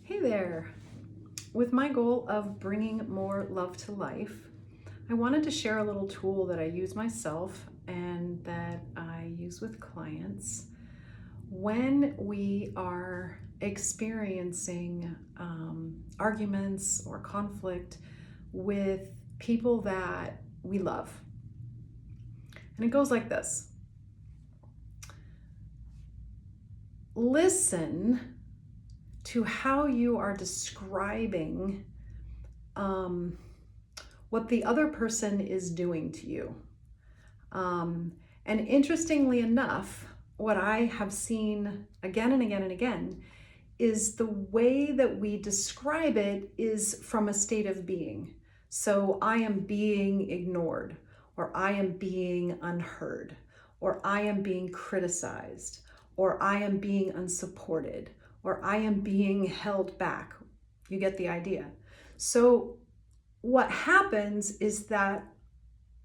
Hey there! With my goal of bringing more love to life, I wanted to share a little tool that I use myself and that I use with clients when we are experiencing arguments or conflict with people that we love. And it goes like this. Listen to how you are describing what the other person is doing to you. And interestingly enough, what I have seen again and again and again is the way that we describe it is from a state of being. So I am being ignored, or I am being unheard, or I am being criticized, or I am being unsupported, or I am being held back. You get the idea. So what happens is that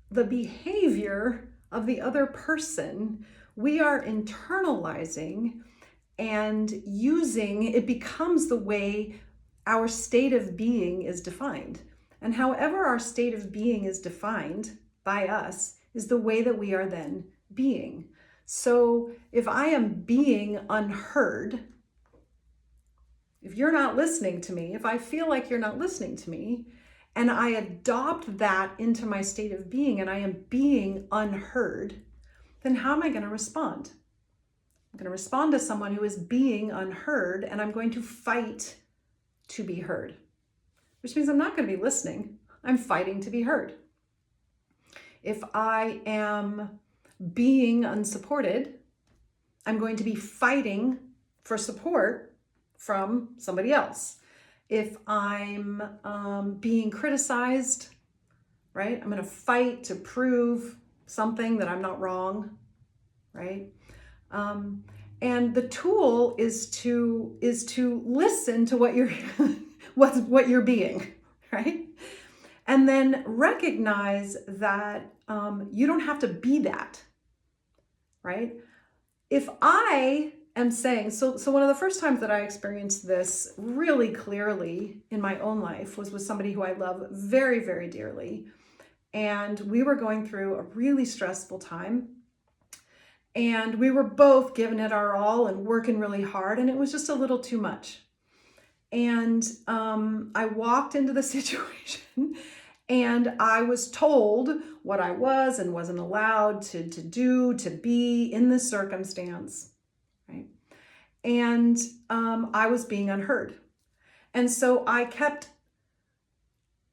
the behavior of the other person, we are internalizing and using, it becomes the way our state of being is defined. And however our state of being is defined by us is the way that we are then being. So if I am being unheard, if you're not listening to me, if I feel like you're not listening to me, and I adopt that into my state of being and I am being unheard, then how am I going to respond? I'm going to respond to someone who is being unheard, and I'm going to fight to be heard, which means I'm not going to be listening. I'm fighting to be heard. If I am being unsupported, I'm going to be fighting for support from somebody else. If I'm being criticized, right, I'm going to fight to prove something that I'm not wrong, right? And the tool is to listen to what you're what you're being, right? And then recognize that you don't have to be that, right? If I am saying, so one of the first times that I experienced this really clearly in my own life was with somebody who I love very, very dearly. And we were going through a really stressful time. And we were both giving it our all and working really hard. And it was just a little too much. And I walked into the situation and I was told what I was and wasn't allowed to do, to be in this circumstance, right? And I was being unheard. And so I kept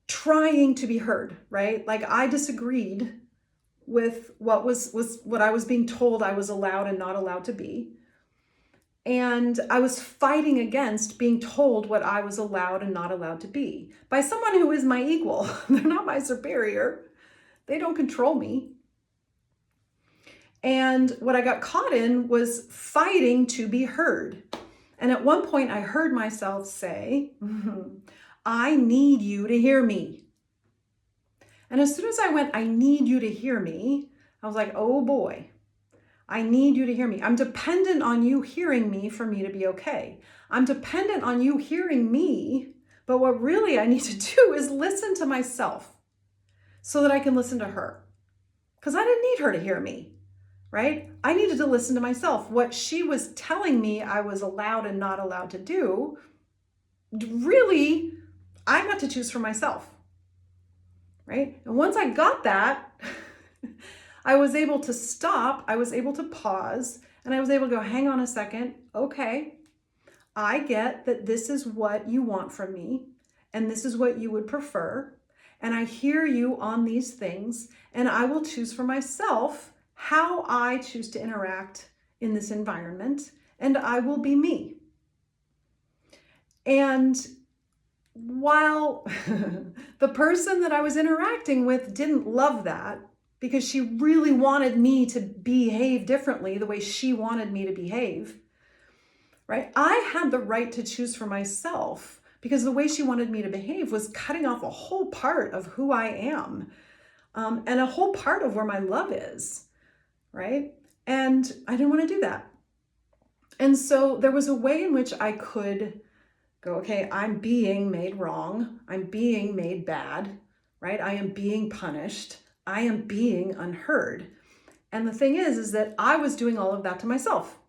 trying to be heard, right? Like I disagreed with what what I was being told I was allowed and not allowed to be. And I was fighting against being told what I was allowed and not allowed to be by someone who is my equal. They're not my superior. They don't control me. And what I got caught in was fighting to be heard. And at one point I heard myself say, I need you to hear me. And as soon as I went, I need you to hear me, I was like, oh boy, I need you to hear me. I'm dependent on you hearing me for me to be okay. I'm dependent on you hearing me, but what really I need to do is listen to myself so that I can listen to her. Because I didn't need her to hear me, right? I needed to listen to myself. What she was telling me I was allowed and not allowed to do, really, I got to choose for myself, right? And once I got that, I was able to stop, I was able to pause, and I was able to go, hang on a second, okay, I get that this is what you want from me, and this is what you would prefer, and I hear you on these things, and I will choose for myself how I choose to interact in this environment, and I will be me. And while the person that I was interacting with didn't love that, because she really wanted me to behave differently the way she wanted me to behave, right? I had the right to choose for myself because the way she wanted me to behave was cutting off a whole part of who I am, and a whole part of where my love is, right? And I didn't want to do that. And so there was a way in which I could Go, okay, I'm being made wrong. I'm being made bad, right? I am being punished. I am being unheard. And the thing is that I was doing all of that to myself.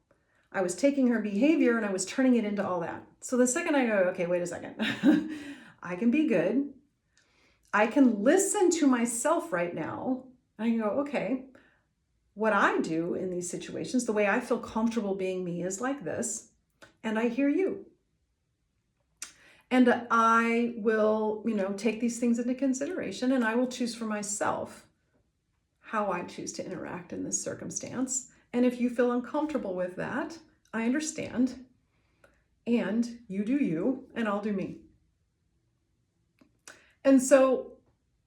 I was taking her behavior and I was turning it into all that. So the second I go, okay, wait a second, I can be good. I can listen to myself right now. I can go, okay, what I do in these situations, the way I feel comfortable being me is like this. And I hear you. And I will, take these things into consideration, and I will choose for myself how I choose to interact in this circumstance. And if you feel uncomfortable with that, I understand. And you do you, and I'll do me. And so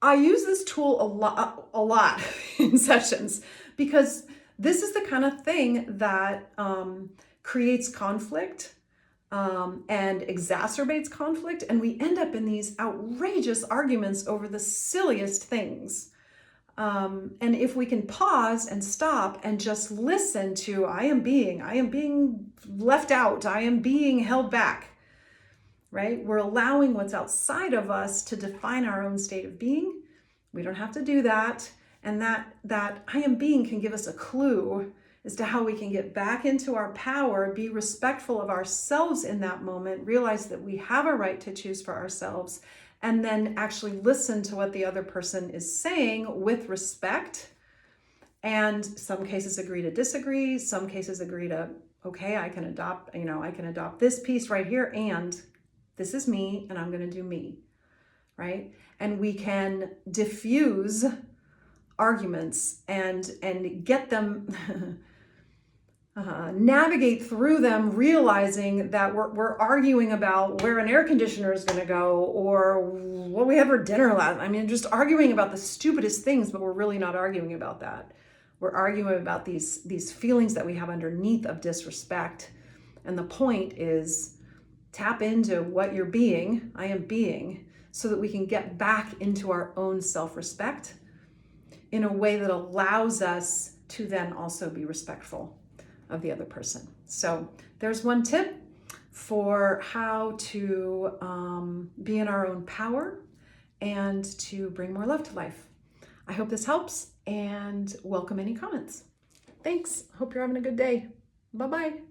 I use this tool a lot in sessions, because this is the kind of thing that creates conflict and exacerbates conflict. And we end up in these outrageous arguments over the silliest things. And if we can pause and stop and just listen to, I am being left out, I am being held back, right? We're allowing what's outside of us to define our own state of being. We don't have to do that. And that I am being can give us a clue as to how we can get back into our power, be respectful of ourselves in that moment, realize that we have a right to choose for ourselves, and then actually listen to what the other person is saying with respect. And some cases agree to disagree, some cases agree to, okay, I can adopt this piece right here, and this is me, and I'm going to do me, right? And we can diffuse arguments and get them navigate through them, realizing that we're arguing about where an air conditioner is going to go, or what we had for dinner last. I mean, just arguing about the stupidest things, but we're really not arguing about that. We're arguing about these feelings that we have underneath of disrespect. And the point is, tap into what you're being, I am being, so that we can get back into our own self-respect in a way that allows us to then also be respectful of the other person. So there's one tip for how to be in our own power and to bring more love to life. I hope this helps, and welcome any comments. Thanks. Hope you're having a good day. Bye-bye.